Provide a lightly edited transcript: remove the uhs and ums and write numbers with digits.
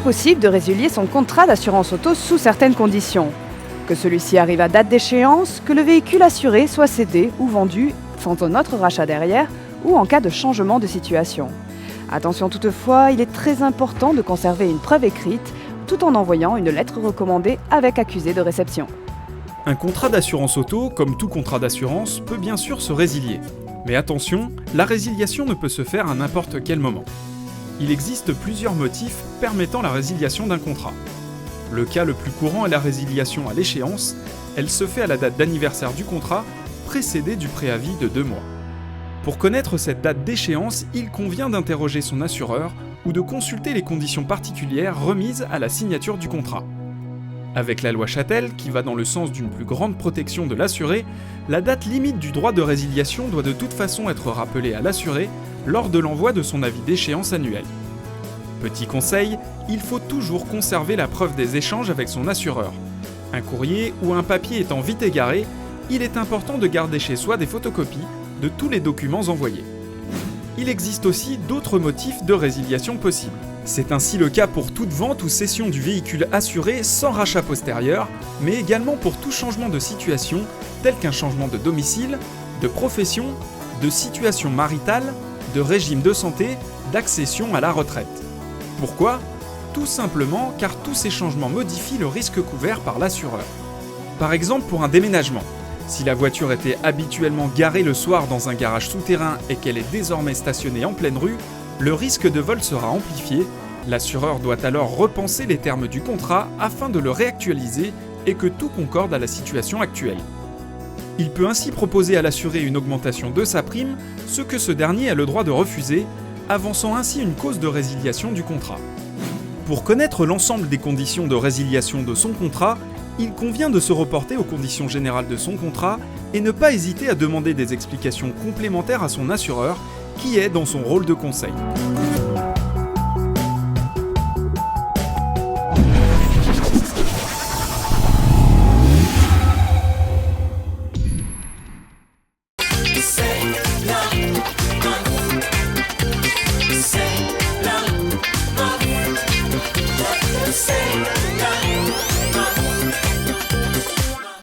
est possible de résilier son contrat d'assurance auto sous certaines conditions. Que celui-ci arrive à date d'échéance, que le véhicule assuré soit cédé ou vendu sans un autre rachat derrière, ou en cas de changement de situation. Attention toutefois, il est très important de conserver une preuve écrite tout en envoyant une lettre recommandée avec accusé de réception. Un contrat d'assurance auto, comme tout contrat d'assurance, peut bien sûr se résilier. Mais attention, la résiliation ne peut se faire à n'importe quel moment. Il existe plusieurs motifs permettant la résiliation d'un contrat. Le cas le plus courant est la résiliation à l'échéance. Elle se fait à la date d'anniversaire du contrat, précédée du préavis de 2 mois. Pour connaître cette date d'échéance, il convient d'interroger son assureur ou de consulter les conditions particulières remises à la signature du contrat. Avec la loi Chatel, qui va dans le sens d'une plus grande protection de l'assuré, la date limite du droit de résiliation doit de toute façon être rappelée à l'assuré lors de l'envoi de son avis d'échéance annuel. Petit conseil, il faut toujours conserver la preuve des échanges avec son assureur. Un courrier ou un papier étant vite égaré, il est important de garder chez soi des photocopies de tous les documents envoyés. Il existe aussi d'autres motifs de résiliation possibles. C'est ainsi le cas pour toute vente ou cession du véhicule assuré sans rachat postérieur, mais également pour tout changement de situation, tel qu'un changement de domicile, de profession, de situation maritale, de régime de santé, d'accession à la retraite. Pourquoi ? Tout simplement car tous ces changements modifient le risque couvert par l'assureur. Par exemple pour un déménagement. Si la voiture était habituellement garée le soir dans un garage souterrain et qu'elle est désormais stationnée en pleine rue, le risque de vol sera amplifié. L'assureur doit alors repenser les termes du contrat afin de le réactualiser et que tout concorde à la situation actuelle. Il peut ainsi proposer à l'assuré une augmentation de sa prime, ce que ce dernier a le droit de refuser, avançant ainsi une cause de résiliation du contrat. Pour connaître l'ensemble des conditions de résiliation de son contrat, il convient de se reporter aux conditions générales de son contrat et ne pas hésiter à demander des explications complémentaires à son assureur, qui est dans son rôle de conseil.